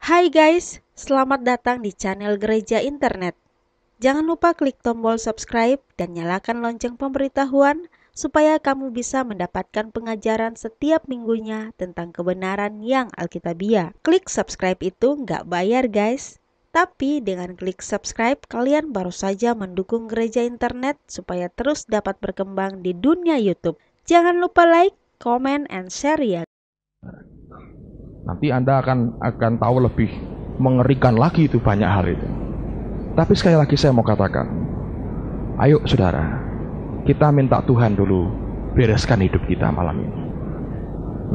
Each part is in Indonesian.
Hai guys, selamat datang di channel Gereja Internet. Jangan lupa klik tombol subscribe dan nyalakan lonceng pemberitahuan supaya kamu bisa mendapatkan pengajaran setiap minggunya tentang kebenaran yang alkitabiah. Klik subscribe itu nggak bayar guys. Tapi dengan klik subscribe, kalian baru saja mendukung Gereja Internet supaya terus dapat berkembang di dunia YouTube. Jangan lupa like, comment, and share ya. Nanti Anda akan tahu lebih mengerikan lagi itu banyak hal itu. Tapi sekali lagi saya mau katakan, ayo saudara, kita minta Tuhan dulu bereskan hidup kita malam ini.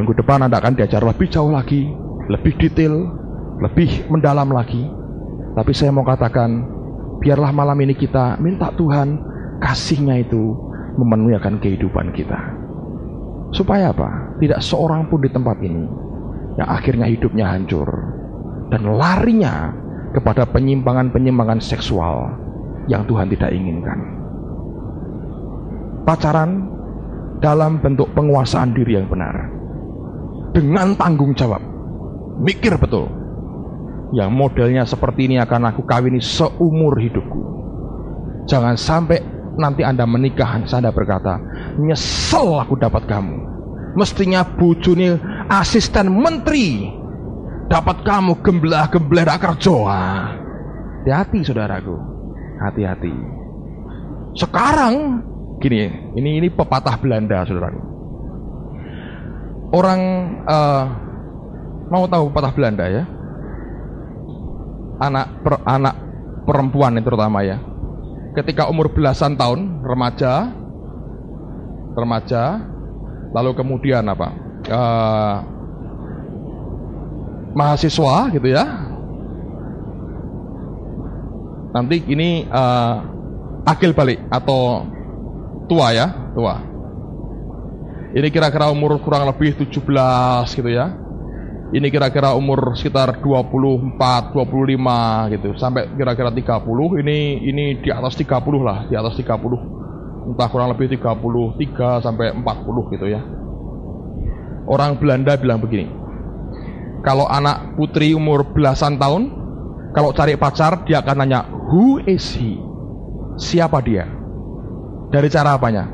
Minggu depan Anda akan diajar lebih jauh lagi, lebih detail, lebih mendalam lagi. Tapi saya mau katakan, biarlah malam ini kita minta Tuhan kasih-Nya itu memenuhi akan kehidupan kita. Supaya apa? Tidak seorang pun di tempat ini yang akhirnya hidupnya hancur dan larinya kepada penyimpangan-penyimpangan seksual yang Tuhan tidak inginkan. Pacaran dalam bentuk penguasaan diri yang benar, dengan tanggung jawab, mikir betul, yang modelnya seperti ini akan aku kawini seumur hidupku. Jangan sampai nanti Anda menikah, Anda berkata, nyesel aku dapat kamu. Mestinya bojone asisten menteri, dapat kamu gembelah-gembelah kerja. Hati-hati saudaraku, hati-hati. Sekarang gini, ini pepatah Belanda saudaraku. Orang mau tahu pepatah Belanda ya? Anak perempuan terutama ya. Ketika umur belasan tahun, remaja, lalu kemudian apa? Mahasiswa gitu ya. Nanti ini akil balik atau tua ya, tua. Ini kira-kira umur kurang lebih 17 gitu ya. Ini kira-kira umur sekitar 24, 25 gitu. Sampai kira-kira 30. Ini di atas 30 lah, di atas 30. Entah kurang lebih 33 sampai 40 gitu ya. Orang Belanda bilang begini, kalau anak putri umur belasan tahun, kalau cari pacar dia akan nanya, who is he? Siapa dia? Dari cara apanya?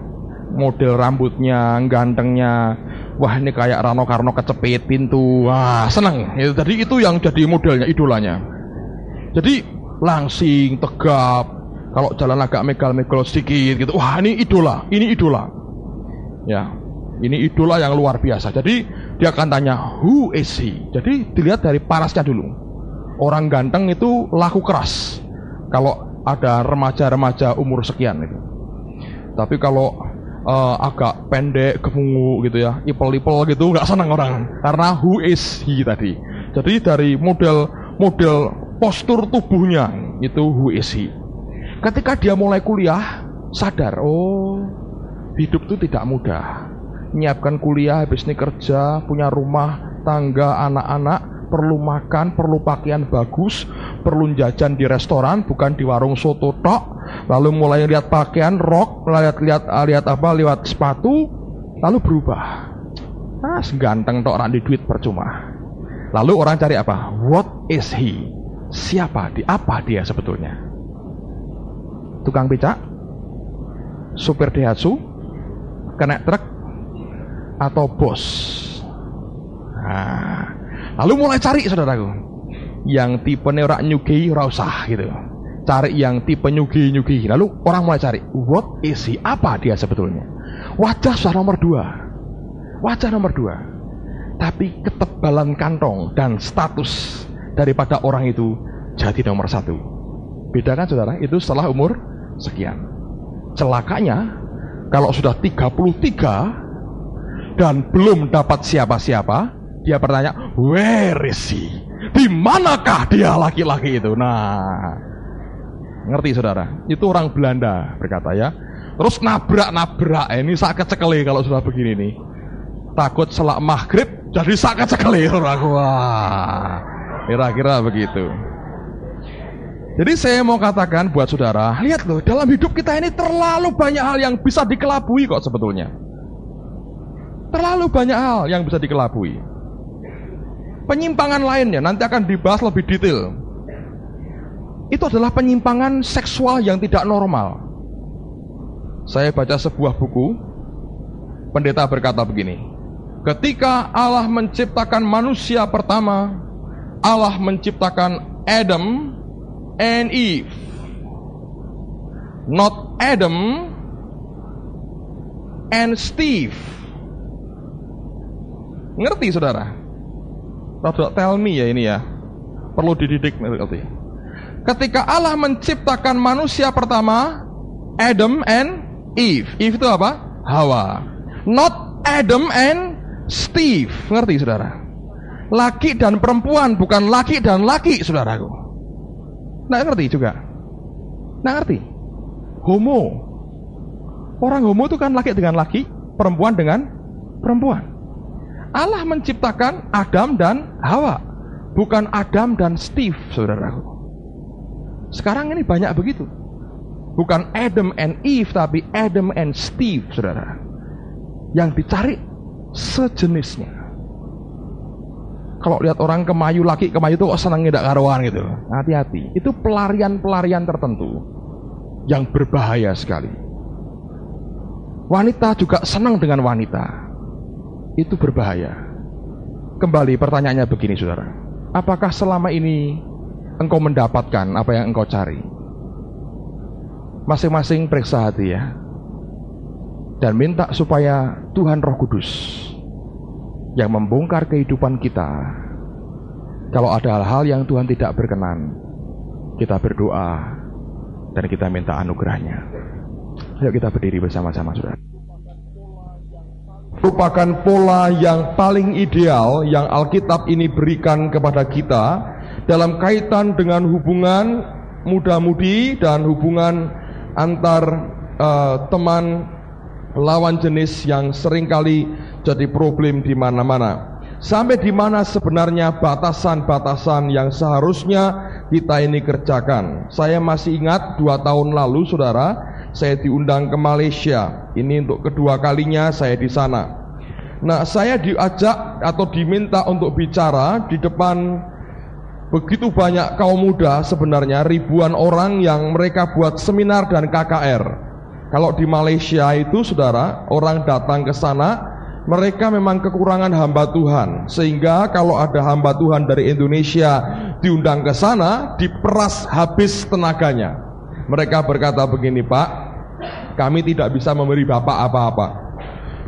Model rambutnya, gantengnya, wah ini kayak Rano Karno kecepit pintu, wah seneng. Jadi itu yang jadi modelnya, idolanya. Jadi langsing, tegap, kalau jalan agak megal-megal sedikit gitu, wah ini idola. Ya, ini idola yang luar biasa. Jadi dia akan tanya, who is he? Jadi dilihat dari parasnya dulu. Orang ganteng itu laku keras kalau ada remaja-remaja umur sekian itu. Tapi kalau agak pendek, gemungu gitu ya, ipel-ipel gitu, nggak senang orang. Karena who is he tadi. Jadi dari model postur tubuhnya itu who is he. Ketika dia mulai kuliah, sadar, oh hidup itu tidak mudah. Nyiapkan kuliah, habis ini kerja, punya rumah, tangga, anak-anak, perlu makan, perlu pakaian bagus, perlu jajan di restoran, bukan di warung soto tok. Lalu mulai lihat pakaian, rok, lihat sepatu, lalu berubah. Ganteng tok, orang di duit percuma. Lalu orang cari apa? What is he? Siapa? Apa dia sebetulnya? Tukang becak? Supir Daihatsu? Kenek truk? Atau bos? Lalu mulai cari saudaraku, yang tipe ora nyugi ora usah gitu. Cari yang tipe nyugi. Lalu orang mulai cari, what is he? Apa dia sebetulnya? Wajah sudah nomor 2. Tapi ketebalan kantong dan status daripada orang itu jadi nomor 1. Beda kan saudara? Itu setelah umur sekian. Celakanya kalau sudah 33 dan belum dapat siapa-siapa, dia bertanya, where is he? Di manakah dia laki-laki itu? Nah, ngerti saudara? Itu orang Belanda berkata ya. Terus nabrak, ini sakit sekali kalau sudah begini nih. Takut selak maghrib jadi sakit sekali orang. Wah, kira-kira begitu. Jadi saya mau katakan buat saudara, lihat loh, dalam hidup kita ini terlalu banyak hal yang bisa dikelabui kok sebetulnya. Terlalu banyak hal yang bisa dikelabui. Penyimpangan lainnya nanti akan dibahas lebih detail. Itu adalah penyimpangan seksual yang tidak normal. Saya baca sebuah buku, pendeta berkata begini, ketika Allah menciptakan manusia pertama, Allah menciptakan Adam and Eve. Not Adam and Steve. Ngerti saudara? Tidak tell me ya ini ya. Perlu dididik ngerti. Ketika Allah menciptakan manusia pertama, Adam and Eve. Eve itu apa? Hawa. Not Adam and Steve. Ngerti saudara? Laki dan perempuan, bukan laki dan laki, saudaraku. Nggak ngerti juga? Nggak ngerti? Homo. Orang homo itu kan laki dengan laki, perempuan dengan perempuan. Allah menciptakan Adam dan Hawa, bukan Adam dan Steve, saudaraku. Sekarang ini banyak begitu. Bukan Adam and Eve, tapi Adam and Steve, saudara. Yang dicari sejenisnya. Kalau lihat orang kemayu, laki kemayu itu kok senang tidak karuan gitu. Hati-hati, itu pelarian-pelarian tertentu yang berbahaya sekali. Wanita juga senang dengan wanita. Itu berbahaya. Kembali pertanyaannya begini saudara, apakah selama ini engkau mendapatkan apa yang engkau cari? Masing-masing periksa hati ya, dan minta supaya Tuhan Roh Kudus yang membongkar kehidupan kita. Kalau ada hal-hal yang Tuhan tidak berkenan, kita berdoa dan kita minta anugerahnya. Ayo kita berdiri bersama-sama saudara. Merupakan pola yang paling ideal yang Alkitab ini berikan kepada kita dalam kaitan dengan hubungan muda-mudi dan hubungan antar teman lawan jenis yang seringkali jadi problem di mana-mana. Sampai di mana sebenarnya batasan-batasan yang seharusnya kita ini kerjakan. Saya masih ingat 2 tahun lalu saudara, saya diundang ke Malaysia. Ini untuk kedua kalinya saya di sana. Nah, saya diajak atau diminta untuk bicara di depan begitu banyak kaum muda, sebenarnya ribuan orang yang mereka buat seminar dan KKR. Kalau di Malaysia itu saudara, orang datang ke sana, mereka memang kekurangan hamba Tuhan, sehingga kalau ada hamba Tuhan dari Indonesia diundang ke sana, diperas habis tenaganya. Mereka berkata begini, Pak, kami tidak bisa memberi Bapak apa-apa.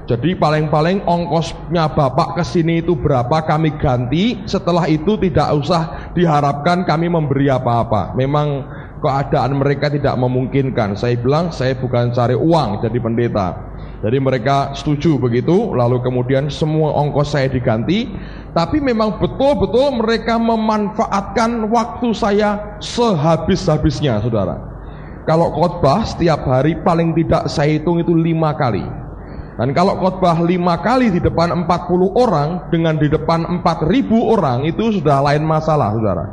Jadi paling-paling ongkosnya Bapak ke sini itu berapa kami ganti, setelah itu tidak usah diharapkan kami memberi apa-apa. Memang keadaan mereka tidak memungkinkan. Saya bilang, saya bukan cari uang jadi pendeta. Jadi mereka setuju begitu, lalu kemudian semua ongkos saya diganti. Tapi memang betul-betul mereka memanfaatkan waktu saya sehabis-habisnya, saudara. Kalau khotbah setiap hari paling tidak saya hitung itu 5 kali. Dan kalau khotbah 5 kali di depan 40 orang dengan di depan 4.000 orang itu sudah lain masalah, saudara.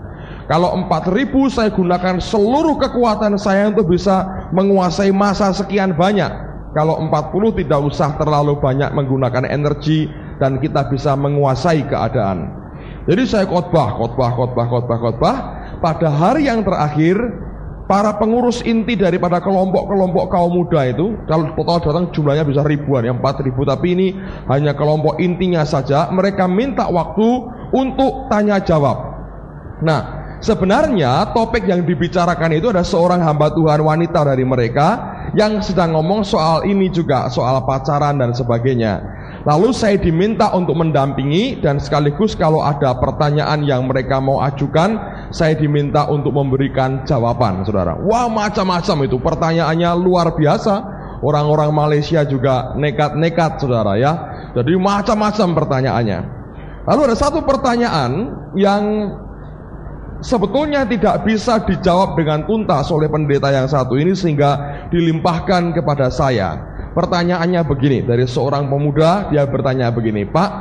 Kalau 4.000 saya gunakan seluruh kekuatan saya untuk bisa menguasai masa sekian banyak. Kalau 40 tidak usah terlalu banyak menggunakan energi dan kita bisa menguasai keadaan. Jadi saya khotbah. Pada hari yang terakhir, para pengurus inti daripada kelompok-kelompok kaum muda itu, kalau total datang jumlahnya bisa ribuan, yang 4.000, tapi ini hanya kelompok intinya saja. Mereka minta waktu untuk tanya jawab. Nah, sebenarnya topik yang dibicarakan itu ada seorang hamba Tuhan wanita dari mereka yang sedang ngomong soal ini juga, soal pacaran dan sebagainya. Lalu saya diminta untuk mendampingi dan sekaligus kalau ada pertanyaan yang mereka mau ajukan, saya diminta untuk memberikan jawaban, saudara. Wah, macam-macam itu, pertanyaannya luar biasa. Orang-orang Malaysia juga nekat-nekat, saudara ya. Jadi macam-macam pertanyaannya. Lalu ada satu pertanyaan yang sebetulnya tidak bisa dijawab dengan tuntas oleh pendeta yang satu ini sehingga dilimpahkan kepada saya. Pertanyaannya begini, dari seorang pemuda, dia bertanya begini, Pak,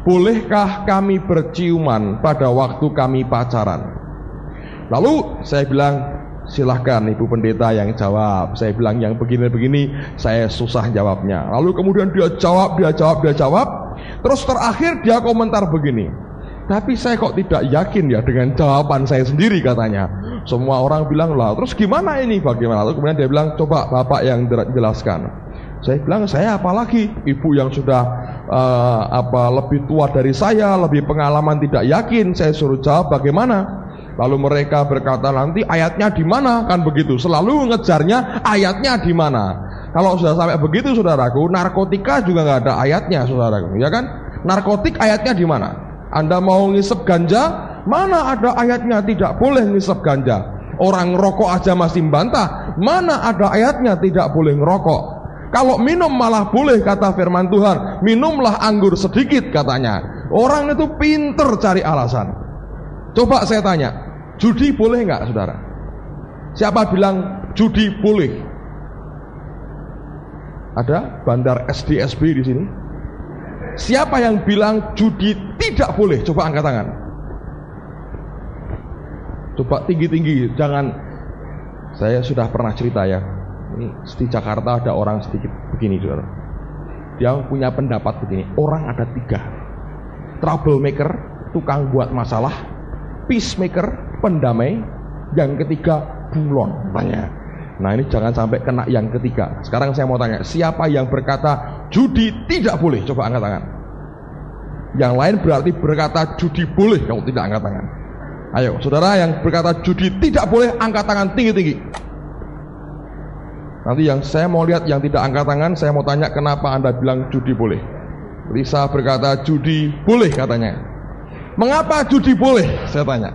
bolehkah kami berciuman pada waktu kami pacaran? Lalu saya bilang, silahkan ibu pendeta yang jawab. Saya bilang yang begini-begini, saya susah jawabnya. Lalu kemudian dia jawab. Terus terakhir dia komentar begini, Tapi saya kok tidak yakin ya dengan jawaban saya sendiri katanya. Semua orang bilang, lah terus gimana ini, bagaimana? Lalu kemudian dia bilang, coba Bapak yang jelaskan. Saya bilang, saya apalagi, ibu yang sudah lebih tua dari saya, lebih pengalaman, tidak yakin. Saya suruh jawab bagaimana. Lalu mereka berkata, nanti ayatnya di mana, kan begitu. Selalu ngejarnya ayatnya di mana. Kalau sudah sampai begitu saudaraku, narkotika juga nggak ada ayatnya saudaraku, ya kan? Narkotik ayatnya di mana? Anda mau ngisep ganja, mana ada ayatnya tidak boleh ngisep ganja. Orang rokok aja masih membantah, mana ada ayatnya tidak boleh ngerokok. Kalau minum malah boleh, kata firman Tuhan, minumlah anggur sedikit katanya. Orang itu pinter cari alasan. Coba saya tanya, judi boleh nggak saudara? Siapa bilang judi boleh? Ada bandar SD SB di sini? Siapa yang bilang judi tidak boleh? Coba angkat tangan. Coba tinggi-tinggi, jangan. Saya sudah pernah cerita ya. Ini di Jakarta ada orang sedikit begini, saudara. Dia punya pendapat begini. Orang ada 3. Troublemaker, tukang buat masalah. Peacemaker, pendamai. Yang ketiga, bulon. Tanya. Nah ini jangan sampai kena yang ketiga. Sekarang saya mau tanya, siapa yang berkata judi tidak boleh? Coba angkat tangan. Yang lain berarti berkata judi boleh, kalau tidak angkat tangan. Ayo, saudara yang berkata judi tidak boleh, angkat tangan tinggi-tinggi. Nanti yang saya mau lihat yang tidak angkat tangan, saya mau tanya kenapa Anda bilang judi boleh. Lisa berkata judi boleh katanya. Mengapa judi boleh? Saya tanya.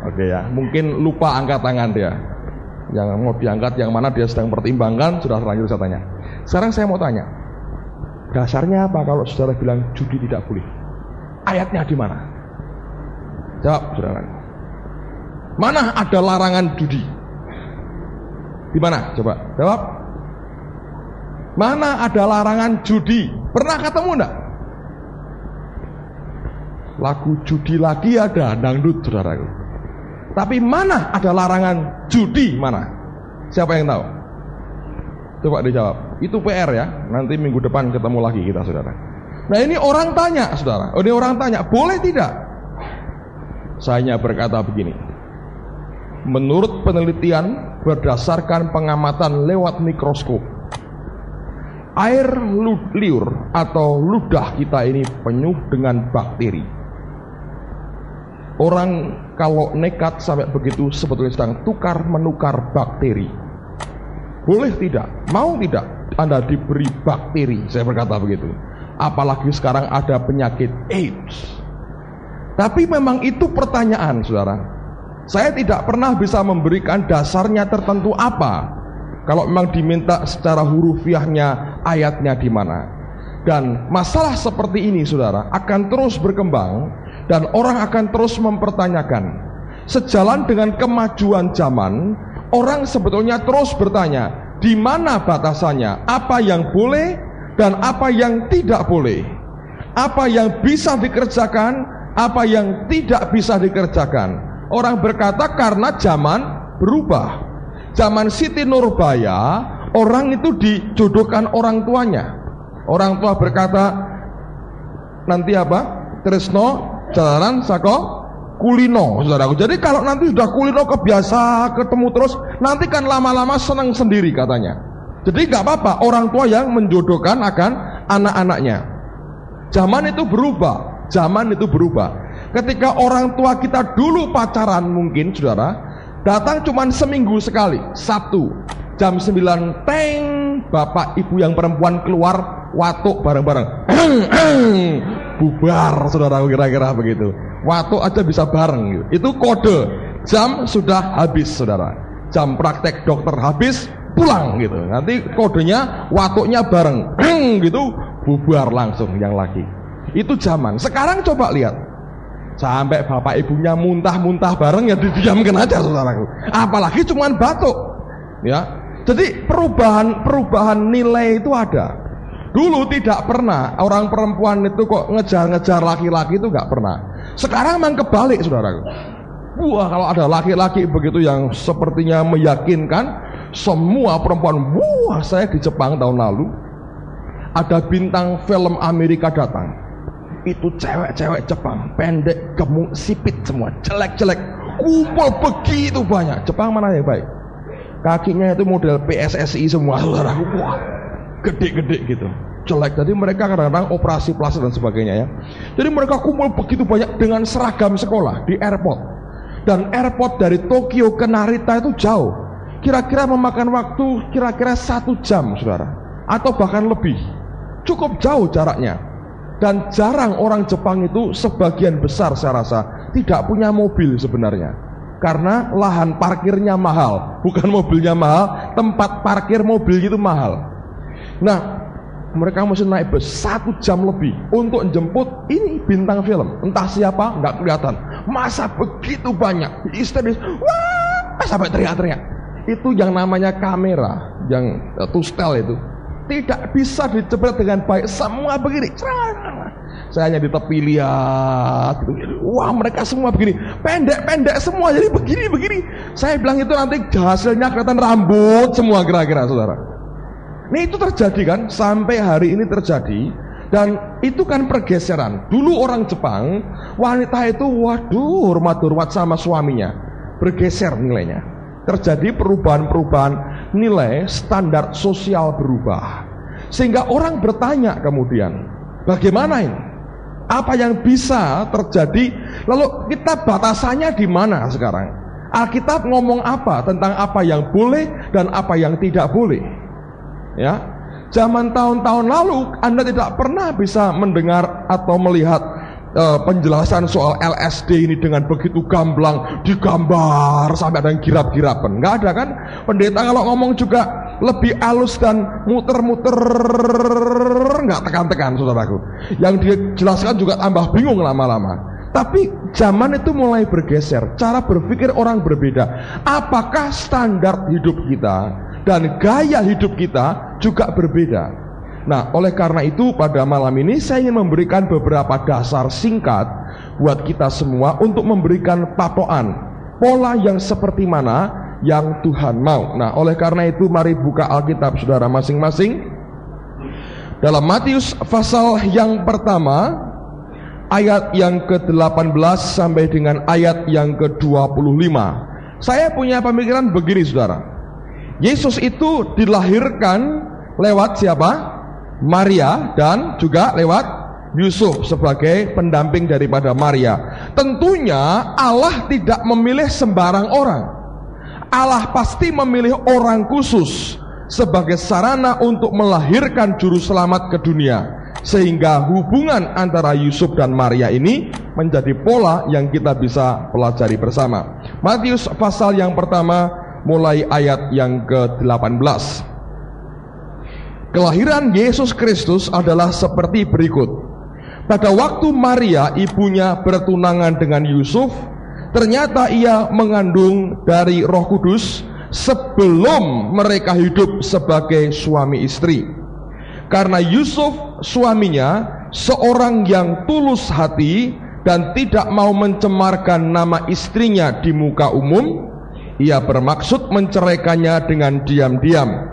Oke ya, mungkin lupa angkat tangan dia. Yang mau diangkat yang mana dia sedang pertimbangkan, sudah terlanjur saya tanya. Sekarang saya mau tanya, dasarnya apa kalau saudara bilang judi tidak boleh? Ayatnya di mana? Jawab saudara. Mana ada larangan judi? Di mana? Coba jawab. Mana ada larangan judi? Pernah ketemu enggak? Lagu judi lagi ada, dangdut saudaraku. Tapi mana ada larangan judi, mana? Siapa yang tahu? Coba dijawab. Itu PR ya. Nanti minggu depan ketemu lagi kita saudara. Nah ini orang tanya saudara. Ini orang tanya, boleh tidak? Saya berkata begini. Menurut penelitian berdasarkan pengamatan lewat mikroskop, air liur atau ludah kita ini penuh dengan bakteri. Orang kalau nekat sampai begitu sebetulnya sedang tukar menukar bakteri. Boleh tidak? Mau tidak Anda diberi bakteri? Saya berkata begitu. Apalagi sekarang ada penyakit AIDS. Tapi memang itu pertanyaan saudara. Saya tidak pernah bisa memberikan dasarnya tertentu apa. Kalau memang diminta secara hurufiahnya ayatnya di mana. Dan masalah seperti ini saudara akan terus berkembang. Dan orang akan terus mempertanyakan. Sejalan dengan kemajuan zaman, orang sebetulnya terus bertanya, di mana batasannya? Apa yang boleh dan apa yang tidak boleh? Apa yang bisa dikerjakan, apa yang tidak bisa dikerjakan? Orang berkata karena zaman berubah. Zaman Siti Nurbaya, orang itu dijodohkan orang tuanya. Orang tua berkata, nanti apa? Tresno jalanan sako kulino saudaraku. Jadi kalau nanti sudah kulino kebiasa ketemu terus, nanti kan lama-lama senang sendiri katanya. Jadi gak apa-apa orang tua yang menjodohkan akan anak-anaknya. Zaman itu berubah. Zaman itu berubah. Ketika orang tua kita dulu pacaran mungkin saudara, datang cuman seminggu sekali, Sabtu jam 9 teng, bapak ibu yang perempuan keluar watuk bareng-bareng. Bubar saudara, kira-kira begitu. Waktu aja bisa bareng gitu. Itu kode jam sudah habis saudara. Jam praktek dokter habis, pulang gitu. Nanti kodenya waktunya bareng gitu, bubar langsung yang laki. Itu zaman. Sekarang coba lihat. Sampai bapak ibunya muntah-muntah bareng ya didiamkan aja saudaraku. Apalagi cuman batuk. Ya. Jadi perubahan nilai itu ada. Dulu tidak pernah orang perempuan itu kok ngejar-ngejar laki-laki itu gak pernah. Sekarang memang kebalik saudaraku. Wah kalau ada laki-laki begitu yang sepertinya meyakinkan, semua perempuan, wah saya di Jepang tahun lalu, ada bintang film Amerika datang. itu cewek-cewek Jepang, pendek, gemuk, sipit semua, jelek-jelek, kumpul begitu banyak. Jepang mana yang baik? Kakinya itu model PSSI semua, saudara. Wah, gede-gede gitu, jelek. Jadi mereka kadang-kadang operasi plastik dan sebagainya ya. Jadi mereka kumpul begitu banyak dengan seragam sekolah di airport. Dan airport dari Tokyo ke Narita itu jauh. Kira-kira memakan waktu kira-kira 1 jam, saudara, atau bahkan lebih. Cukup jauh jaraknya. Dan jarang orang Jepang itu, sebagian besar saya rasa, tidak punya mobil sebenarnya. Karena lahan parkirnya mahal. Bukan mobilnya mahal, tempat parkir mobil itu mahal. Nah, mereka mesti naik bus 1 jam lebih untuk jemput ini bintang film. Entah siapa, nggak kelihatan. Masa begitu banyak, histeris, wah, sampai teriak-teriak. Itu yang namanya kamera, yang tustel itu tidak bisa dicepret dengan baik. Semua begini. Saya hanya di tepi lihat gitu. Wah, mereka semua begini, pendek-pendek semua, jadi begini-begini. Saya bilang itu nanti hasilnya kelihatan rambut semua kira-kira, saudara. Ini itu terjadi kan, sampai hari ini terjadi. Dan itu kan pergeseran. Dulu orang Jepang, wanita itu waduh, hormat-hormat sama suaminya. Bergeser nilainya. Terjadi perubahan-perubahan nilai, standar sosial berubah. Sehingga orang bertanya kemudian, bagaimana ini? Apa yang bisa terjadi? Lalu kita batasannya di mana sekarang? Alkitab ngomong apa tentang apa yang boleh dan apa yang tidak boleh? Ya, zaman tahun-tahun lalu Anda tidak pernah bisa mendengar atau melihat penjelasan soal LSD ini dengan begitu gamblang, digambar sampai ada yang girap-girapan. Nggak ada kan? Pendeta kalau ngomong juga lebih halus dan muter-muter, nggak tekan-tekan, saudaraku. Yang dijelaskan juga tambah bingung lama-lama. Tapi zaman itu mulai bergeser, cara berpikir orang berbeda. Apakah standar hidup kita dan gaya hidup kita juga berbeda? Nah, oleh karena itu pada malam ini saya ingin memberikan beberapa dasar singkat buat kita semua untuk memberikan patokan pola yang seperti mana yang Tuhan mau. Nah, oleh karena itu mari buka Alkitab saudara masing-masing. Dalam Matius pasal yang pertama, ayat yang ke-18 sampai dengan ayat yang ke-25. Saya punya pemikiran begini, saudara. Yesus itu dilahirkan lewat siapa? Maria, dan juga lewat Yusuf sebagai pendamping daripada Maria. Tentunya Allah tidak memilih sembarang orang. Allah pasti memilih orang khusus sebagai sarana untuk melahirkan juru selamat ke dunia. Sehingga hubungan antara Yusuf dan Maria ini menjadi pola yang kita bisa pelajari bersama. Matius pasal yang pertama mulai ayat yang ke-18. Kelahiran Yesus Kristus adalah seperti berikut. Pada waktu Maria ibunya bertunangan dengan Yusuf, ternyata ia mengandung dari Roh Kudus sebelum mereka hidup sebagai suami istri. Karena Yusuf suaminya seorang yang tulus hati dan tidak mau mencemarkan nama istrinya di muka umum, ia bermaksud menceraikannya dengan diam-diam.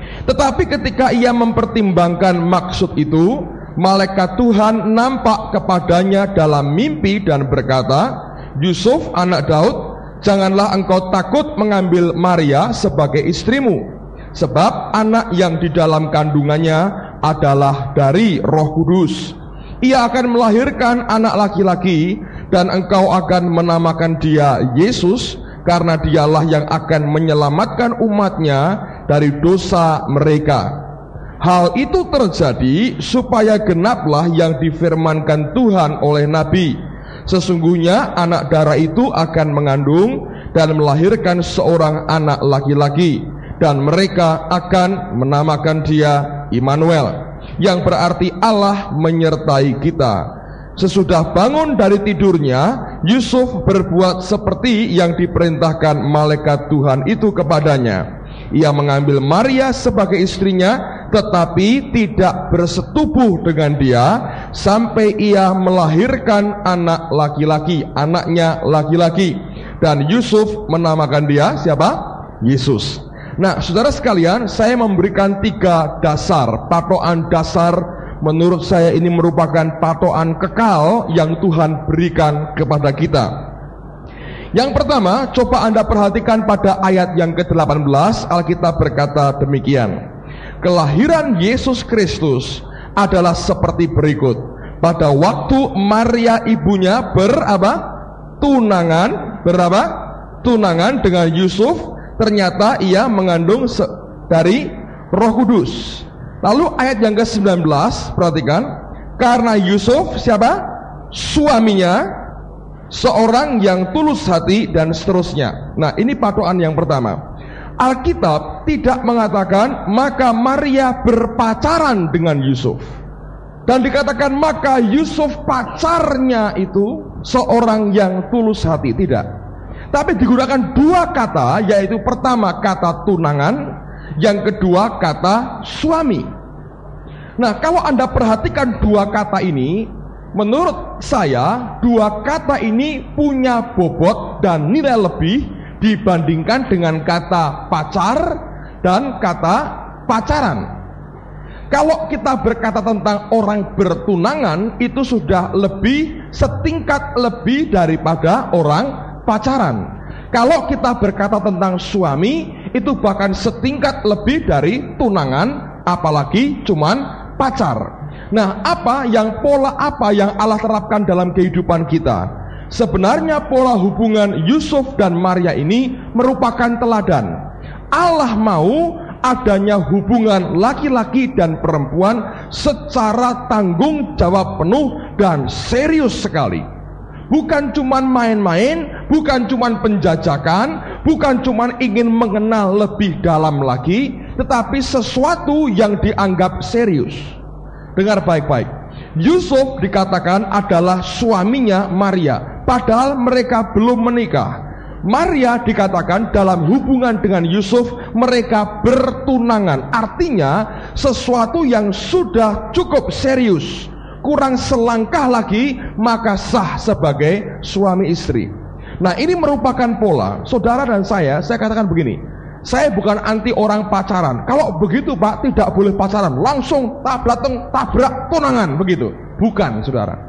Tetapi ketika ia mempertimbangkan maksud itu, malaikat Tuhan nampak kepadanya dalam mimpi dan berkata, Yusuf anak Daud, janganlah engkau takut mengambil Maria sebagai istrimu, sebab anak yang di dalam kandungannya adalah dari Roh Kudus. Ia akan melahirkan anak laki-laki, dan engkau akan menamakan dia Yesus, karena dialah yang akan menyelamatkan umatnya dari dosa mereka. Hal itu terjadi supaya genaplah yang difirmankan Tuhan oleh Nabi. Sesungguhnya anak darah itu akan mengandung dan melahirkan seorang anak laki-laki, dan mereka akan menamakan dia Immanuel, yang berarti Allah menyertai kita. Sesudah bangun dari tidurnya, Yusuf berbuat seperti yang diperintahkan malaikat Tuhan itu kepadanya. Ia mengambil Maria sebagai istrinya, tetapi tidak bersetubuh dengan dia sampai ia melahirkan anak laki-laki, anaknya laki-laki. Dan Yusuf menamakan dia siapa? Yesus. Nah, saudara sekalian, saya memberikan 3 dasar, patokan dasar Menurut saya ini merupakan patokan kekal yang Tuhan berikan kepada kita. Yang pertama, coba Anda perhatikan pada ayat yang ke-18, Alkitab berkata demikian. Kelahiran Yesus Kristus adalah seperti berikut. Pada waktu Maria ibunya tunangan dengan Yusuf, ternyata ia mengandung dari Roh Kudus. Lalu ayat yang ke-19, perhatikan, karena Yusuf siapa? Suaminya, seorang yang tulus hati, dan seterusnya. Nah, ini patokan yang pertama. Alkitab tidak mengatakan maka Maria berpacaran dengan Yusuf, dan dikatakan maka Yusuf pacarnya itu seorang yang tulus hati. Tidak, tapi digunakan dua kata, yaitu pertama kata tunangan, yang kedua kata suami. Nah, kalau Anda perhatikan dua kata ini, menurut saya dua kata ini punya bobot dan nilai lebih dibandingkan dengan kata pacar dan kata pacaran. Kalau kita berkata tentang orang bertunangan, itu sudah lebih setingkat lebih daripada orang pacaran. Kalau kita berkata tentang suami, itu bahkan setingkat lebih dari tunangan, apalagi cuman pacar. Nah, pola apa yang Allah terapkan dalam kehidupan kita? Sebenarnya pola hubungan Yusuf dan Maria ini merupakan teladan. Allah mau adanya hubungan laki-laki dan perempuan secara tanggung jawab penuh dan serius sekali. Bukan cuman main-main, bukan cuman penjajakan, bukan cuman ingin mengenal lebih dalam lagi, tetapi sesuatu yang dianggap serius. Dengar baik-baik. Yusuf dikatakan adalah suaminya Maria, padahal mereka belum menikah. Maria dikatakan dalam hubungan dengan Yusuf mereka bertunangan. Artinya sesuatu yang sudah cukup serius. Kurang selangkah lagi maka sah sebagai suami istri. Nah, ini merupakan pola. Saudara dan saya katakan begini, saya bukan anti orang pacaran. Kalau begitu Pak, tidak boleh pacaran, langsung tabrak tunangan, begitu. Bukan, saudara.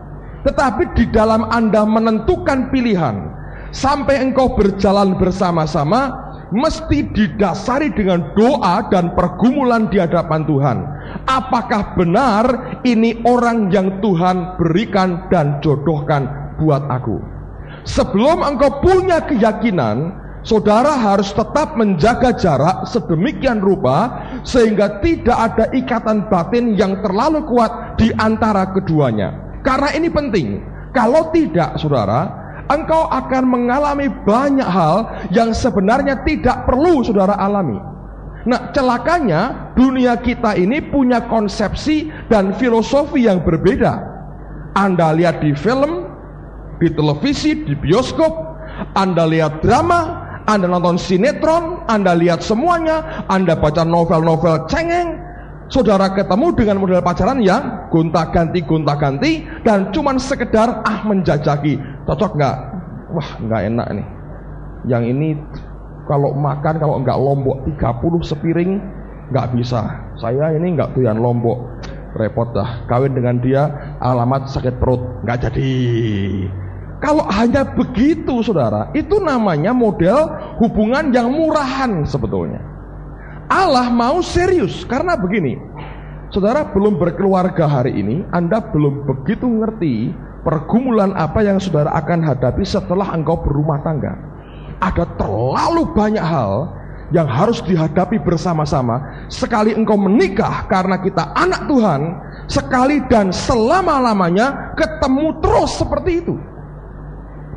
Tetapi di dalam Anda menentukan pilihan, sampai engkau berjalan bersama-sama, mesti didasari dengan doa dan pergumulan di hadapan Tuhan. Apakah benar ini orang yang Tuhan berikan dan jodohkan buat aku? Sebelum engkau punya keyakinan, saudara harus tetap menjaga jarak sedemikian rupa sehingga tidak ada ikatan batin yang terlalu kuat di antara keduanya. Karena ini penting. Kalau tidak, saudara, engkau akan mengalami banyak hal yang sebenarnya tidak perlu saudara alami. Nah, celakanya dunia kita ini punya konsepsi dan filosofi yang berbeda. Anda lihat di film, di televisi, di bioskop, Anda lihat drama, Anda nonton sinetron, Anda lihat semuanya, Anda baca novel-novel cengeng, saudara ketemu dengan model pacaran yang gonta-ganti, dan cuman sekedar menjajaki. Cocok nggak? Wah, nggak enak nih. Yang ini kalau makan, kalau nggak lombok 30 sepiring nggak bisa. Saya ini nggak doyan lombok, repot dah. Kawin dengan dia, alamat sakit perut, nggak jadi. Kalau hanya begitu, saudara, itu namanya model hubungan yang murahan sebetulnya. Allah mau serius, karena begini, saudara belum berkeluarga hari ini, Anda belum begitu ngerti pergumulan apa yang saudara akan hadapi setelah engkau berumah tangga. Ada terlalu banyak hal yang harus dihadapi bersama-sama. Sekali engkau menikah karena kita anak Tuhan, sekali dan selama-lamanya ketemu terus seperti itu.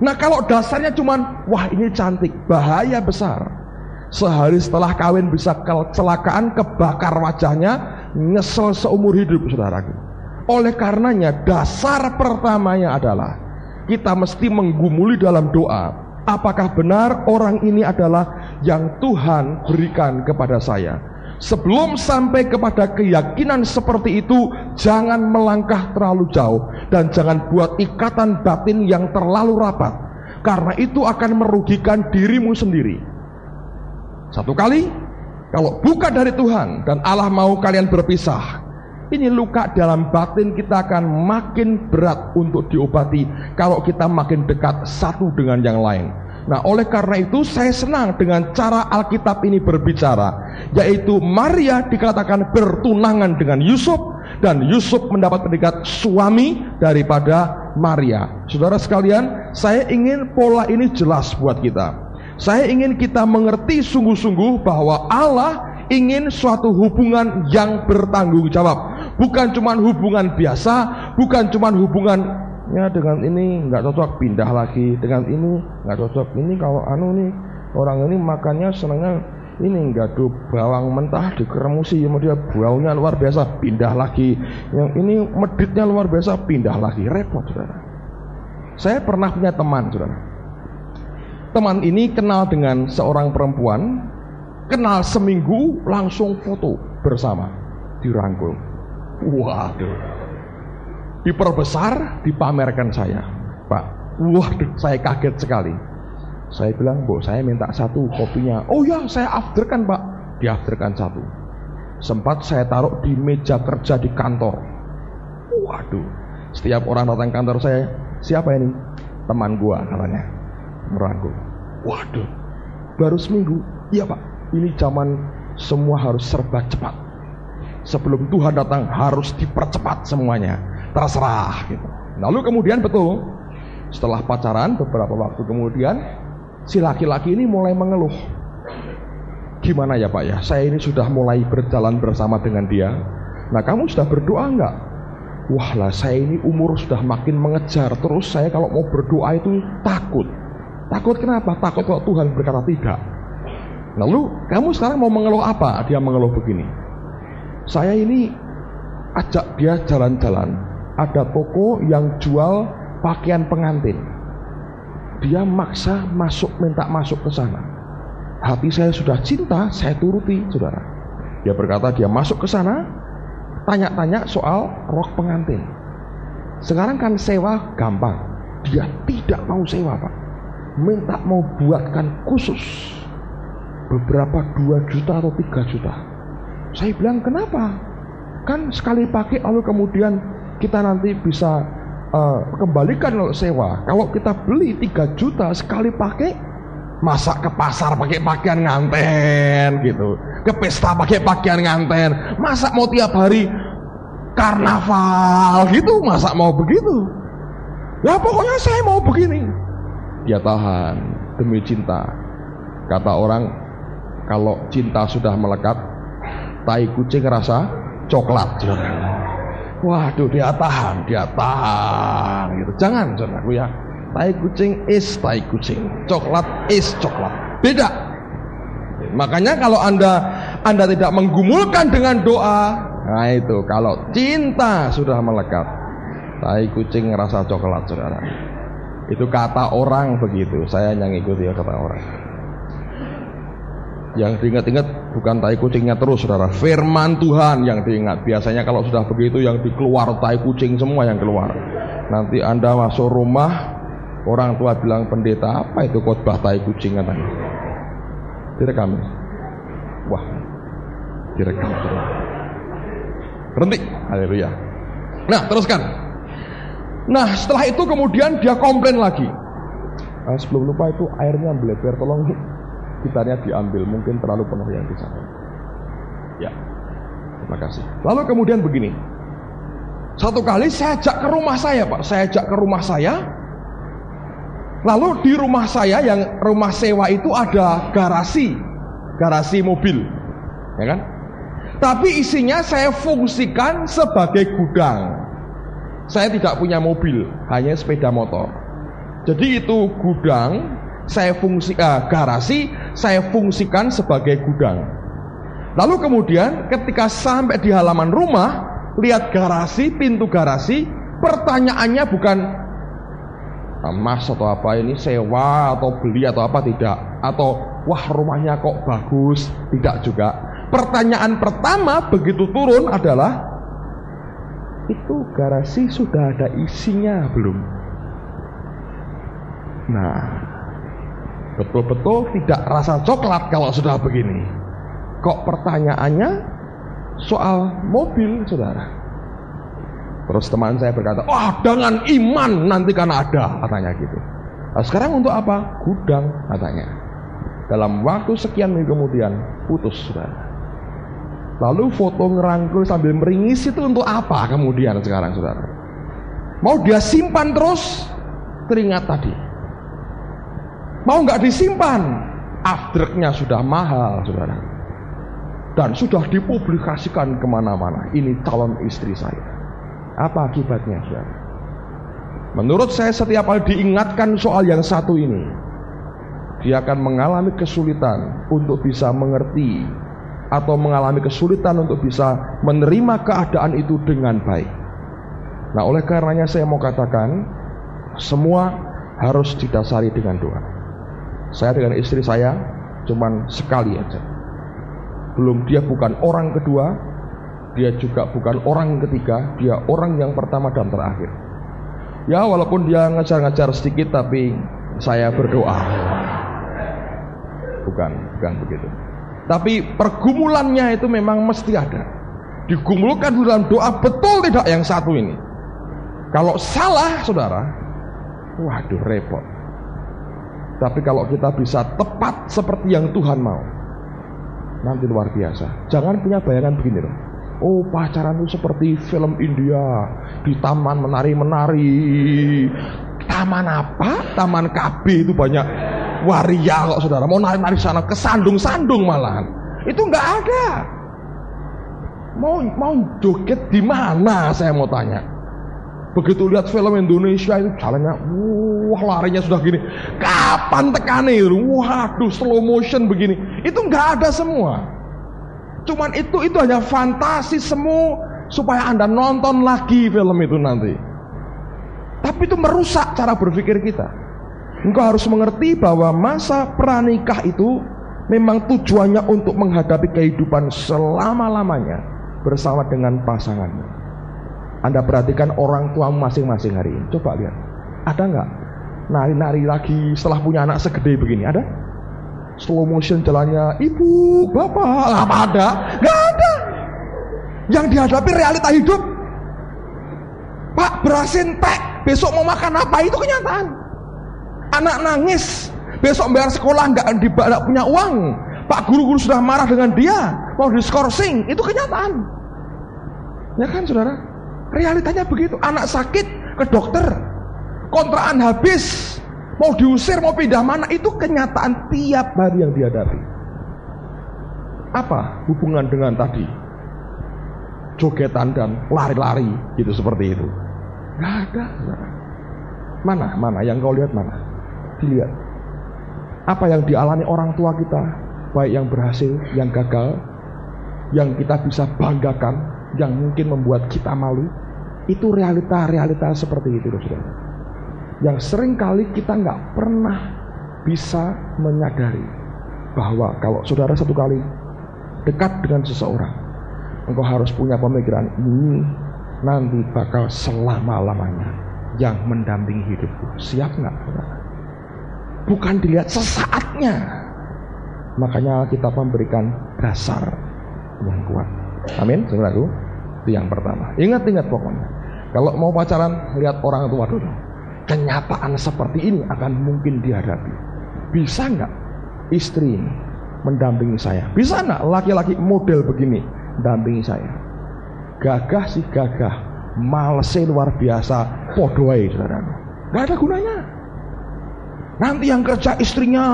Nah, kalau dasarnya cuman wah ini cantik, bahaya besar. Sehari setelah kawin bisa kecelakaan, kebakar wajahnya, nyesel seumur hidup, saudaraku. Oleh karenanya dasar pertamanya adalah kita mesti menggumuli dalam doa. Apakah benar orang ini adalah yang Tuhan berikan kepada saya? Sebelum sampai kepada keyakinan seperti itu, jangan melangkah terlalu jauh dan jangan buat ikatan batin yang terlalu rapat, karena itu akan merugikan dirimu sendiri. Satu kali, kalau bukan dari Tuhan dan Allah mau kalian berpisah, Ini luka dalam batin kita akan makin berat untuk diobati kalau kita makin dekat satu dengan yang lain. Nah, oleh karena itu saya senang dengan cara Alkitab ini berbicara, yaitu Maria dikatakan bertunangan dengan Yusuf, dan Yusuf mendapat predikat suami daripada Maria. Saudara sekalian, saya ingin pola ini jelas buat kita. Saya ingin kita mengerti sungguh-sungguh bahwa Allah ingin suatu hubungan yang bertanggung jawab. Bukan cuma hubungan biasa, bukan cuma hubungan ya dengan ini nggak cocok pindah lagi, dengan ini nggak cocok, ini kalau nih orang ini makannya senangnya ini nggak do bawang mentah dikeremusi, dia baunya luar biasa, pindah lagi. Yang ini meditnya luar biasa, pindah lagi. Repot, saudara. Saya pernah punya teman, saudara. Teman ini kenal dengan seorang perempuan, kenal seminggu langsung foto bersama, dirangkul. Waduh, diperbesar, dipamerkan saya, Pak. Waduh, saya kaget sekali. Saya bilang, Bu, saya minta satu kopinya. Oh ya, saya afterkan, Pak. Diafterkan satu. Sempat saya taruh di meja kerja di kantor. Waduh, setiap orang datang kantor saya, siapa ini? Teman gua, katanya. Merangkul. Waduh, baru seminggu. Iya, Pak, ini zaman semua harus serba cepat. Sebelum Tuhan datang harus dipercepat semuanya. Terserah gitu. Lalu kemudian betul, setelah pacaran beberapa waktu kemudian, si laki-laki ini mulai mengeluh. Gimana ya, Pak ya, saya ini sudah mulai berjalan bersama dengan dia. Nah, kamu sudah berdoa enggak? Wah lah, saya ini umur sudah makin mengejar. Terus saya kalau mau berdoa itu takut. Takut kenapa? Takut kalau Tuhan berkata tidak. Lalu kamu sekarang mau mengeluh apa? Dia mengeluh begini. Saya ini ajak dia jalan-jalan. Ada toko yang jual pakaian pengantin. Dia maksa minta masuk ke sana. Hati saya sudah cinta, saya turuti, saudara. Dia berkata dia masuk ke sana, tanya-tanya soal rok pengantin. Sekarang kan sewa gampang. Dia tidak mau sewa, Pak. Minta mau buatkan khusus. Beberapa 2 juta atau 3 juta. Saya bilang, kenapa? Kan sekali pakai lalu kemudian kita nanti bisa kembalikan kalau sewa. Kalau kita beli 3 juta sekali pakai, masa ke pasar pakai pakaian nganten gitu, ke pesta pakai pakaian nganten, masa mau tiap hari karnaval gitu, masa mau begitu? Ya pokoknya saya mau begini. Dia tahan demi cinta. Kata orang, kalau cinta sudah melekat, tai kucing rasa coklat. Waduh, dia tahan gitu. Jangan, saudaraku ya. Tai kucing is tai kucing, coklat is coklat. Beda. Makanya kalau Anda tidak menggumulkan dengan doa, nah itu kalau cinta sudah melekat, tai kucing rasa coklat, saudara. Itu kata orang begitu. Saya yang ikuti kata orang. Yang diingat-ingat bukan tai kucingnya terus, saudara. Firman Tuhan yang diingat. Biasanya kalau sudah begitu yang dikeluar tai kucing semua yang keluar. Nanti Anda masuk rumah, orang tua bilang, pendeta apa itu khotbah tai kucing katanya. Direkam. Wah, direkam. Berhenti. Haleluya. Nah, teruskan. Nah, setelah itu kemudian dia komplain lagi. Sebelum lupa itu airnya bleber, tolong gitarnya diambil, mungkin terlalu penuh yang di sana. Ya, terima kasih. Lalu kemudian begini. Satu kali saya ajak ke rumah saya, Pak. Saya ajak ke rumah saya. Lalu di rumah saya yang rumah sewa itu ada garasi mobil, ya kan? Tapi isinya saya fungsikan sebagai gudang. Saya tidak punya mobil, hanya sepeda motor. Jadi itu gudang, garasi saya fungsikan sebagai gudang. Lalu kemudian ketika sampai di halaman rumah, lihat garasi, pintu garasi, pertanyaannya bukan Mas atau apa ini sewa atau beli atau apa, tidak. Atau wah rumahnya kok bagus, tidak juga. Pertanyaan pertama begitu turun adalah, itu garasi sudah ada isinya belum? Nah, betul-betul tidak rasa coklat kalau sudah begini. Kok pertanyaannya soal mobil, saudara? Terus teman saya berkata, dengan iman nanti kan ada, katanya gitu. Nah, sekarang untuk apa? Gudang, katanya. Dalam waktu sekian minggu kemudian putus, saudara. Lalu foto ngerangkul sambil meringis itu untuk apa kemudian sekarang, saudara? Mau dia simpan terus? Teringat tadi. Mau nggak disimpan? Afdreknya sudah mahal, saudara. Dan sudah dipublikasikan kemana-mana. Ini calon istri saya. Apa akibatnya, saudara? Menurut saya setiap kali diingatkan soal yang satu ini, dia akan mengalami kesulitan untuk bisa mengerti atau mengalami kesulitan untuk bisa menerima keadaan itu dengan baik. Nah, oleh karenanya saya mau katakan, semua harus didasari dengan doa. Saya dengan istri saya cuman sekali aja. Belum, dia bukan orang kedua, dia juga bukan orang ketiga, dia orang yang pertama dan terakhir. Ya, walaupun dia ngajar-ngajar sedikit, tapi saya berdoa. Bukan begitu. Tapi pergumulannya itu memang mesti ada. Digumulkan dalam doa, betul tidak yang satu ini? Kalau salah, saudara, waduh repot. Tapi kalau kita bisa tepat seperti yang Tuhan mau, nanti luar biasa. Jangan punya bayangan begini loh. Oh, pacaran itu seperti film India, di taman menari-menari. Taman apa? Taman KB itu banyak waria kok, saudara. Mau nari-nari sana, kesandung-sandung malahan. Itu nggak ada. Mau joget di mana, saya mau tanya. Begitu lihat film Indonesia itu jalannya, larinya sudah gini. Kapan tekane? Waduh, slow motion begini. Itu nggak ada semua. Cuman itu hanya fantasi semu supaya Anda nonton lagi film itu nanti. Tapi itu merusak cara berpikir kita. Engkau harus mengerti bahwa masa pranikah itu memang tujuannya untuk menghadapi kehidupan selama-lamanya bersama dengan pasanganmu. Anda perhatikan orang tuamu masing-masing hari ini. Coba lihat, ada nggak nari-nari lagi setelah punya anak segede begini? Ada? Slow motion jalannya, ibu, bapak, apa ada? Nggak ada. Yang dihadapi realita hidup. Pak, berasin tek, besok mau makan apa? Itu kenyataan. Anak nangis, besok bayar sekolah nggak punya uang. Pak, guru-guru sudah marah dengan dia, mau diskorsing. Itu kenyataan. Ya kan, saudara? Realitanya begitu. Anak sakit, ke dokter, kontrakan habis, mau diusir, mau pindah mana, itu kenyataan tiap hari yang dihadapi. Apa hubungan dengan tadi? Jogetan dan lari-lari gitu, seperti itu. Nggak ada. Mana yang kau lihat, mana? Dilihat. Apa yang dialami orang tua kita, baik yang berhasil, yang gagal, yang kita bisa banggakan, yang mungkin membuat kita malu, itu realita seperti itu, saudara. Yang sering kali kita nggak pernah bisa menyadari bahwa kalau saudara satu kali dekat dengan seseorang, engkau harus punya pemikiran, ini nanti bakal selama-lamanya yang mendampingi hidupku. Siap nggak, saudara? Bukan dilihat sesaatnya. Makanya kita memberikan dasar yang kuat. Amin, saudaraku. Itu yang pertama. Ingat pokoknya, kalau mau pacaran, lihat orang tua dulu. Kenyataan seperti ini akan mungkin dihadapi. Bisa nggak istri ini mendampingi saya? Bisa nggak laki-laki model begini mendampingi saya? Gagah sih gagah, malesnya luar biasa, podoai, saudara. Nggak ada gunanya. Nanti yang kerja istrinya,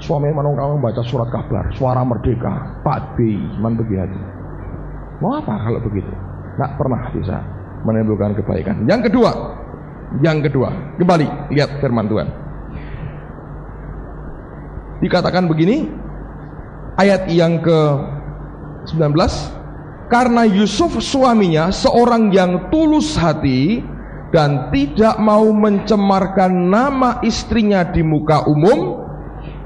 suami manunggal membaca surat kabar, suara merdeka, Pak B, begini. Mau apa kalau begitu? Nggak pernah bisa menimbulkan kebaikan. Yang kedua, kembali lihat firman Tuhan. Dikatakan begini, ayat yang ke-19, karena Yusuf suaminya seorang yang tulus hati dan tidak mau mencemarkan nama istrinya di muka umum,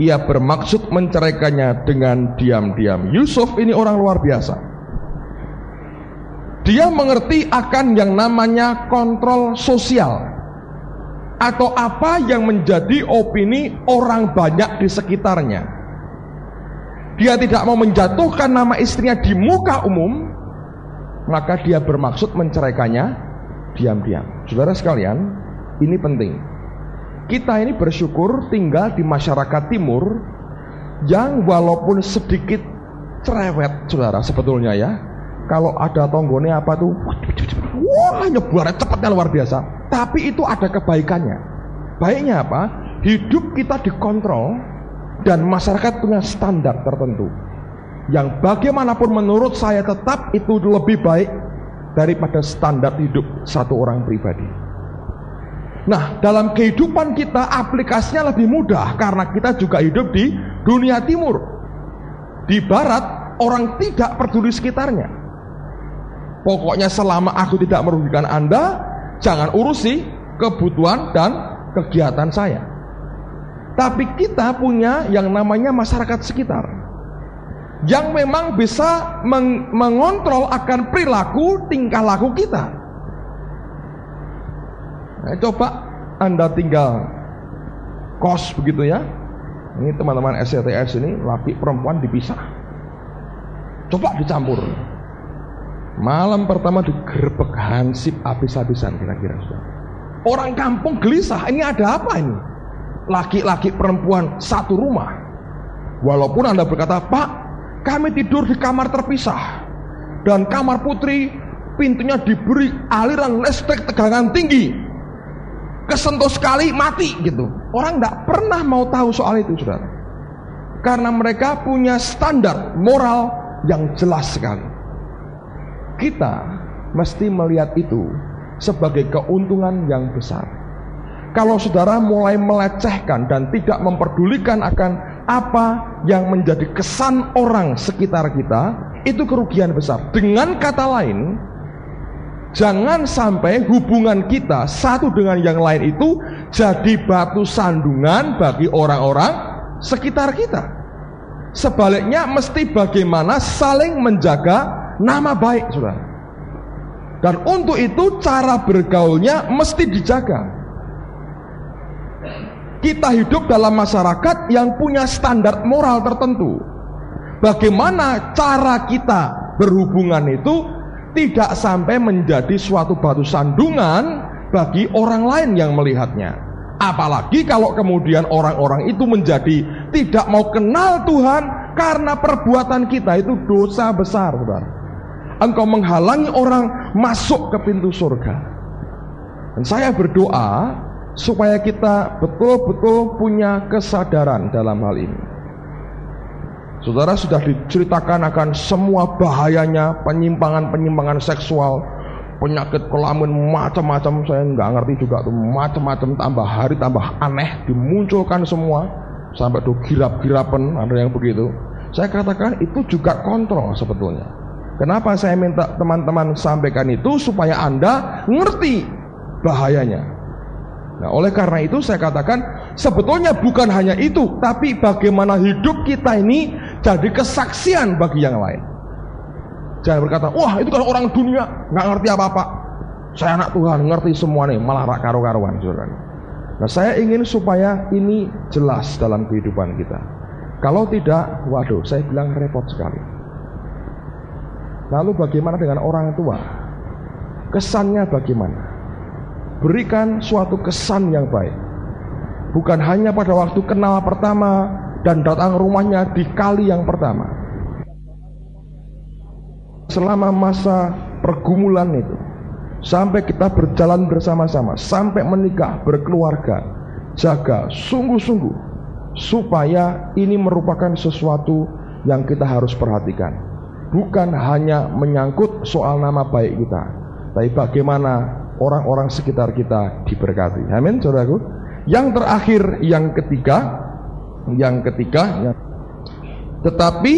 ia bermaksud menceraikannya dengan diam-diam. Yusuf ini orang luar biasa. Dia mengerti akan yang namanya kontrol sosial, atau apa yang menjadi opini orang banyak di sekitarnya. Dia tidak mau menjatuhkan nama istrinya di muka umum, maka dia bermaksud menceraikannya diam-diam. Saudara sekalian, ini penting. Kita ini bersyukur tinggal di masyarakat timur yang walaupun sedikit cerewet, saudara, sebetulnya ya. Kalau ada tonggone apa tuh, wah, nyebarnya cepatnya luar biasa. Tapi itu ada kebaikannya. Baiknya apa? Hidup kita dikontrol dan masyarakat punya standar tertentu yang bagaimanapun menurut saya tetap itu lebih baik daripada standar hidup satu orang pribadi. Nah, dalam kehidupan kita aplikasinya lebih mudah karena kita juga hidup di dunia timur. Di barat, orang tidak peduli sekitarnya. Pokoknya selama aku tidak merugikan Anda, jangan urusi kebutuhan dan kegiatan saya. Tapi kita punya yang namanya masyarakat sekitar yang memang bisa mengontrol akan perilaku tingkah laku kita. Nah, coba Anda tinggal kos begitu ya. Ini teman-teman SCTS ini laki perempuan dipisah. Coba dicampur. Malam pertama digerebek hansip habis-habisan kira-kira. Orang kampung gelisah, ini ada apa ini? Laki-laki perempuan satu rumah. Walaupun Anda berkata, Pak, kami tidur di kamar terpisah dan kamar putri pintunya diberi aliran listrik tegangan tinggi. Kesentuh sekali mati gitu. Orang tidak pernah mau tahu soal itu, saudara. Karena mereka punya standar moral yang jelas sekali. Kita mesti melihat itu sebagai keuntungan yang besar. Kalau saudara mulai melecehkan dan tidak memperdulikan akan apa yang menjadi kesan orang sekitar kita, itu kerugian besar. Dengan kata lain, jangan sampai hubungan kita satu dengan yang lain itu jadi batu sandungan bagi orang-orang sekitar kita. Sebaliknya mesti bagaimana saling menjaga nama baik, saudara. Dan untuk itu cara bergaulnya mesti dijaga. Kita hidup dalam masyarakat yang punya standar moral tertentu. Bagaimana cara kita berhubungan itu tidak sampai menjadi suatu batu sandungan bagi orang lain yang melihatnya. Apalagi kalau kemudian orang-orang itu menjadi tidak mau kenal Tuhan karena perbuatan kita itu dosa besar, saudara. Engkau menghalangi orang masuk ke pintu surga. Dan saya berdoa supaya kita betul-betul punya kesadaran dalam hal ini. Saudara, sudah diceritakan akan semua bahayanya penyimpangan-penyimpangan seksual, penyakit kelamin macam-macam. Saya nggak ngerti juga tuh, macam-macam, tambah hari tambah aneh dimunculkan semua, sampai tuh girap-girapan ada yang begitu. Saya katakan itu juga kontrol sebetulnya. Kenapa saya minta teman-teman sampaikan itu? Supaya Anda ngerti bahayanya. Nah, oleh karena itu saya katakan sebetulnya bukan hanya itu, tapi bagaimana hidup kita ini jadi kesaksian bagi yang lain. Jangan berkata, wah itu kan orang dunia nggak ngerti apa-apa. Saya anak Tuhan, ngerti semua nih, malah rak karu-karuan. Nah, saya ingin supaya ini jelas dalam kehidupan kita. Kalau tidak, waduh, saya bilang repot sekali. Lalu bagaimana dengan orang tua? Kesannya bagaimana? Berikan suatu kesan yang baik. Bukan hanya pada waktu kenal pertama dan datang rumahnya di kali yang pertama. Selama masa pergumulan itu, sampai kita berjalan bersama-sama, sampai menikah, berkeluarga, jaga sungguh-sungguh supaya ini merupakan sesuatu yang kita harus perhatikan. Bukan hanya menyangkut soal nama baik kita, tapi bagaimana orang-orang sekitar kita diberkati. Amin, saudaraku. Yang terakhir, yang ketiga, tetapi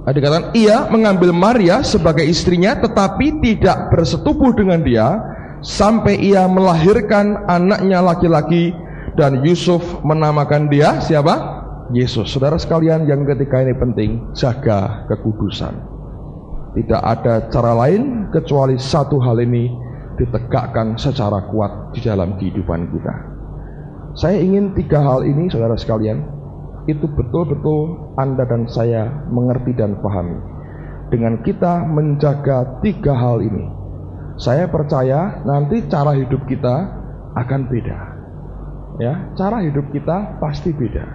ada kata ia mengambil Maria sebagai istrinya, tetapi tidak bersetubuh dengan dia sampai ia melahirkan anaknya laki-laki, dan Yusuf menamakan dia siapa? Yesus. Saudara sekalian, yang ketiga ini penting, jaga kekudusan. Tidak ada cara lain kecuali satu hal ini ditegakkan secara kuat di dalam kehidupan kita. Saya ingin tiga hal ini, saudara sekalian, itu betul-betul Anda dan saya mengerti dan pahami. Dengan kita menjaga tiga hal ini, Saya percaya nanti cara hidup kita akan beda. Ya, cara hidup kita pasti beda.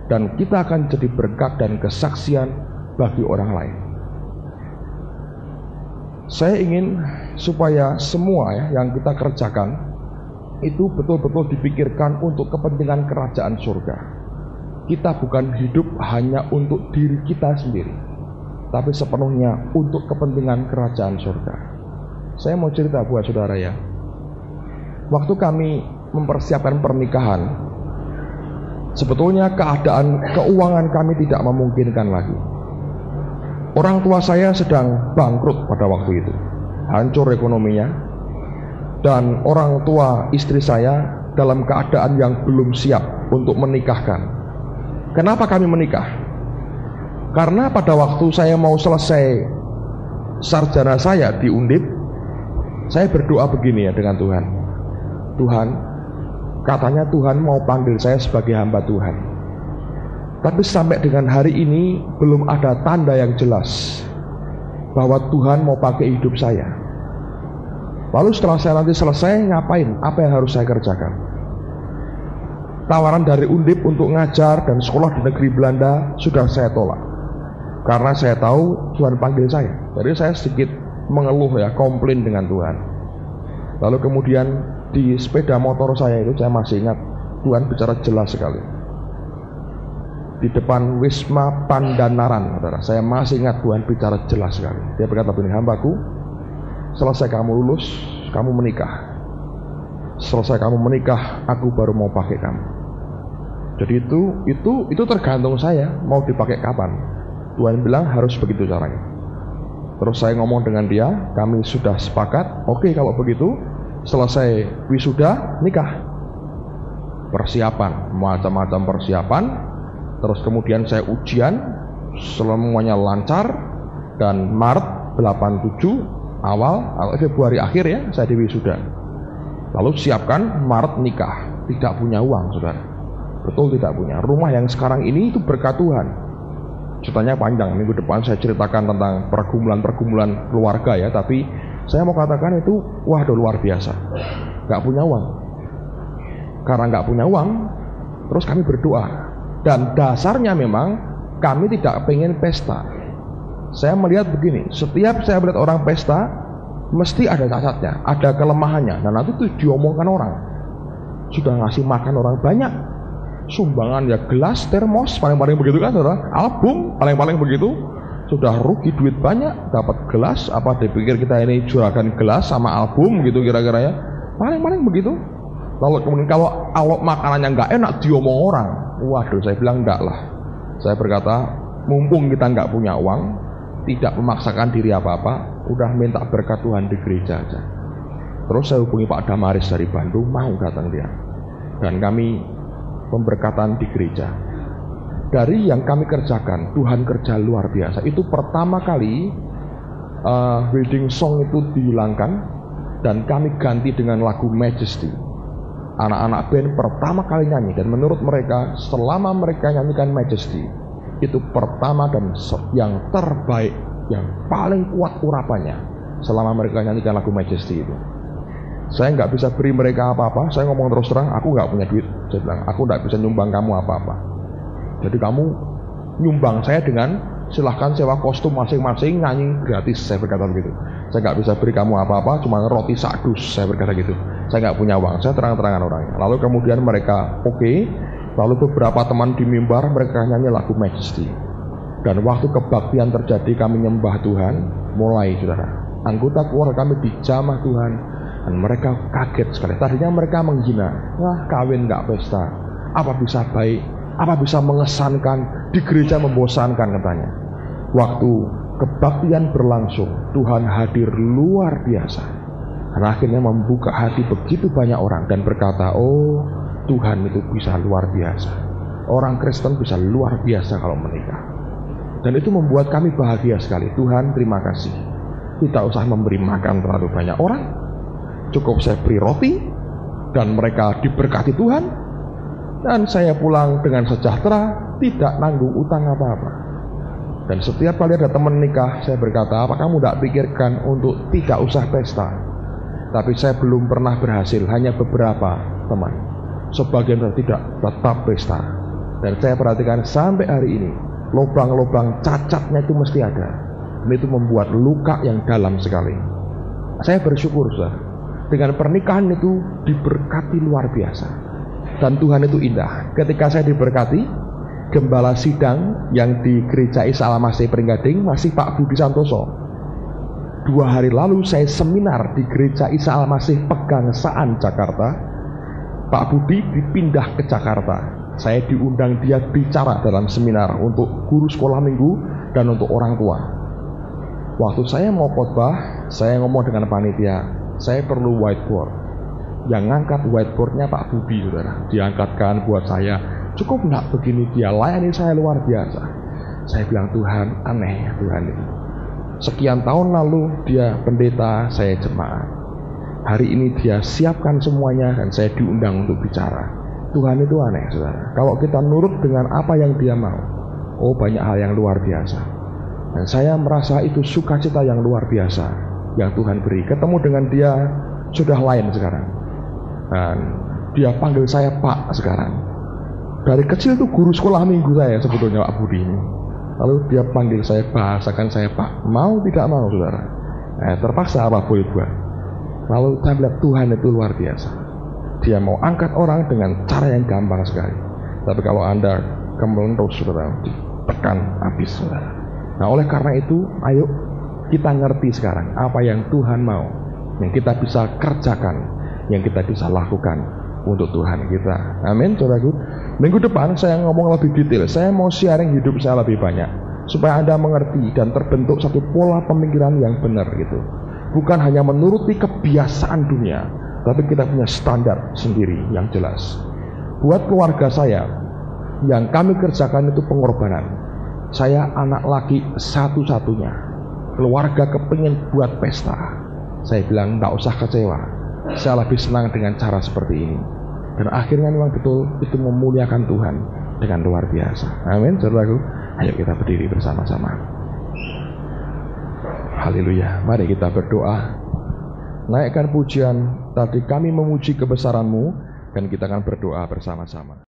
Dan kita akan jadi berkat dan kesaksian bagi orang lain. Saya ingin supaya semua yang kita kerjakan itu betul-betul dipikirkan untuk kepentingan kerajaan surga. Kita bukan hidup hanya untuk diri kita sendiri, tapi sepenuhnya untuk kepentingan kerajaan surga. Saya mau cerita buat saudara ya. Waktu kami mempersiapkan pernikahan, sebetulnya keadaan keuangan kami tidak memungkinkan lagi. Orang tua saya sedang bangkrut pada waktu itu, hancur ekonominya, dan orang tua istri saya dalam keadaan yang belum siap untuk menikahkan. Kenapa kami menikah? Karena pada waktu saya mau selesai sarjana saya di Undip, saya berdoa begini ya dengan Tuhan. Tuhan, katanya Tuhan mau panggil saya sebagai hamba Tuhan. Tapi sampai dengan hari ini belum ada tanda yang jelas bahwa Tuhan mau pakai hidup saya. Lalu setelah saya nanti selesai, ngapain? Apa yang harus saya kerjakan? Tawaran dari Undip untuk ngajar dan sekolah di negeri Belanda sudah saya tolak, karena saya tahu Tuhan panggil saya. Jadi saya sedikit mengeluh ya, komplain dengan Tuhan. Lalu kemudian di sepeda motor saya itu saya masih ingat Tuhan bicara jelas sekali. Di depan Wisma Pandanaran, saudara, saya masih ingat Tuhan bicara jelas sekali. Dia berkata begini, hambaku, selesai kamu lulus, kamu menikah. Selesai kamu menikah, aku baru mau pakai kamu. Jadi itu tergantung saya mau dipakai kapan. Tuhan bilang harus begitu caranya. Terus saya ngomong dengan dia, kami sudah sepakat, oke kalau begitu, selesai wisuda, nikah. Persiapan, macam-macam persiapan. Terus kemudian saya ujian, semuanya lancar, dan Maret 87 atau Februari akhir ya saya di wisuda. Lalu siapkan Maret nikah. Tidak punya uang, saudara. Betul tidak punya. Rumah yang sekarang ini itu berkat Tuhan. Ceritanya panjang, minggu depan saya ceritakan tentang pergumulan-pergumulan keluarga ya. Tapi saya mau katakan itu waduh luar biasa. Gak punya uang. Karena gak punya uang, terus kami berdoa. Dan dasarnya memang kami tidak pengen pesta. Saya melihat begini, setiap saya melihat orang pesta, mesti ada cacatnya, ada kelemahannya. Dan nanti itu diomongkan orang. Sudah ngasih makan orang banyak, sumbangan ya gelas, termos, paling-paling begitu kan saudara, album, paling-paling begitu. Sudah rugi duit banyak, dapat gelas, apa dipikir kita ini juragan gelas sama album gitu kira-kira ya. Paling-paling begitu. Lalu kemudian kalau makanannya nggak enak diomong orang. Waduh, saya bilang enggak lah. Saya berkata, mumpung kita nggak punya uang, tidak memaksakan diri apa-apa, udah minta berkat Tuhan di gereja aja. Terus saya hubungi Pak Damaris dari Bandung, mau datang dia. Dan kami pemberkatan di gereja. Dari yang kami kerjakan, Tuhan kerja luar biasa. Itu pertama kali wedding song itu dihilangkan dan kami ganti dengan lagu Majesty. Anak-anak band pertama kali nyanyi, dan menurut mereka selama mereka nyanyikan Majesty itu pertama dan yang terbaik, yang paling kuat urapannya selama mereka nyanyikan lagu Majesty itu. Saya nggak bisa beri mereka apa-apa. Saya ngomong terus terang, aku nggak punya duit. Saya bilang, aku nggak bisa nyumbang kamu apa-apa. Jadi kamu nyumbang saya dengan silahkan sewa kostum masing-masing, nyanyi gratis. Saya berkata begitu. Saya nggak bisa beri kamu apa-apa, cuma roti sakdus. Saya berkata gitu. Saya nggak punya uang. Saya terang-terangan orangnya. Lalu kemudian mereka oke. Lalu beberapa teman di mimbar mereka nyanyi lagu Majesty. Dan waktu kebaktian terjadi, kami nyembah Tuhan. Mulai saudara, anggota keluarga kami dijamah Tuhan. Dan mereka kaget sekali. Tadinya mereka menghina, wah kawin nggak pesta, apa bisa baik, apa bisa mengesankan, di gereja membosankan katanya. Waktu kebaktian berlangsung, Tuhan hadir luar biasa. Dan akhirnya membuka hati begitu banyak orang dan berkata, oh Tuhan itu bisa luar biasa. Orang Kristen bisa luar biasa kalau menikah. Dan itu membuat kami bahagia sekali. Tuhan terima kasih. Tidak usah memberi makan terlalu banyak orang, cukup saya beri roti dan mereka diberkati Tuhan, dan saya pulang dengan sejahtera, tidak nanggung utang apa-apa. Dan setiap kali ada teman nikah, saya berkata, apa kamu tidak pikirkan untuk tidak usah pesta? Tapi saya belum pernah berhasil, hanya beberapa teman. Sebagian tidak, tetap pesta. Dan saya perhatikan sampai hari ini, lubang-lubang cacatnya itu mesti ada. Dan itu membuat luka yang dalam sekali. Saya bersyukur, saudara, dengan pernikahan itu diberkati luar biasa. Dan Tuhan itu indah. Ketika saya diberkati, gembala sidang yang di gereja Isa Al-Masih Pringgading masih Pak Budi Santoso. 2 hari lalu saya seminar di gereja Isa Al-Masih Pegangsaan Jakarta. Pak Budi dipindah ke Jakarta. Saya diundang dia bicara dalam seminar untuk guru sekolah minggu dan untuk orang tua. Waktu saya mau khotbah, saya ngomong dengan panitia, saya perlu whiteboard. Yang ngangkat whiteboardnya Pak Budi, saudara. Diangkatkan buat saya. Cukup enggak begini, dia layani saya luar biasa. Saya bilang, Tuhan, aneh ya Tuhan ini. Sekian tahun lalu dia pendeta, saya jemaat. Hari ini dia siapkan semuanya dan saya diundang untuk bicara. Tuhan itu aneh, saudara. Kalau kita nurut dengan apa yang dia mau, banyak hal yang luar biasa. Dan saya merasa itu sukacita yang luar biasa yang Tuhan beri. Ketemu dengan dia sudah lain sekarang. Dan dia panggil saya Pak sekarang. Dari kecil itu guru sekolah minggu saya sebetulnya Pak Budi ini. Lalu dia panggil saya, bahasakan saya Pak. Mau tidak mau, saudara. Terpaksa apa boleh buat. Lalu saya melihat Tuhan itu luar biasa. Dia mau angkat orang dengan cara yang gampang sekali. Tapi kalau Anda kemelentos, saudara, ditekan habis, saudara. Nah, oleh karena itu, ayo kita ngerti sekarang apa yang Tuhan mau, yang kita bisa kerjakan, yang kita bisa lakukan untuk Tuhan kita. Amin, saudaraku. Minggu depan saya ngomong lebih detail. Saya mau sharing hidup saya lebih banyak, supaya Anda mengerti dan terbentuk satu pola pemikiran yang benar gitu. Bukan hanya menuruti kebiasaan dunia, tapi kita punya standar sendiri yang jelas. Buat keluarga saya, yang kami kerjakan itu pengorbanan. Saya anak laki satu-satunya. Keluarga kepingin buat pesta. Saya bilang, enggak usah kecewa. Saya lebih senang dengan cara seperti ini. Dan akhirnya memang betul itu memuliakan Tuhan dengan luar biasa. Amin, saudaraku. Ayo kita berdiri bersama-sama. Haleluya. Mari kita berdoa. Naikkan pujian. Tadi kami memuji kebesaran-Mu dan kita akan berdoa bersama-sama.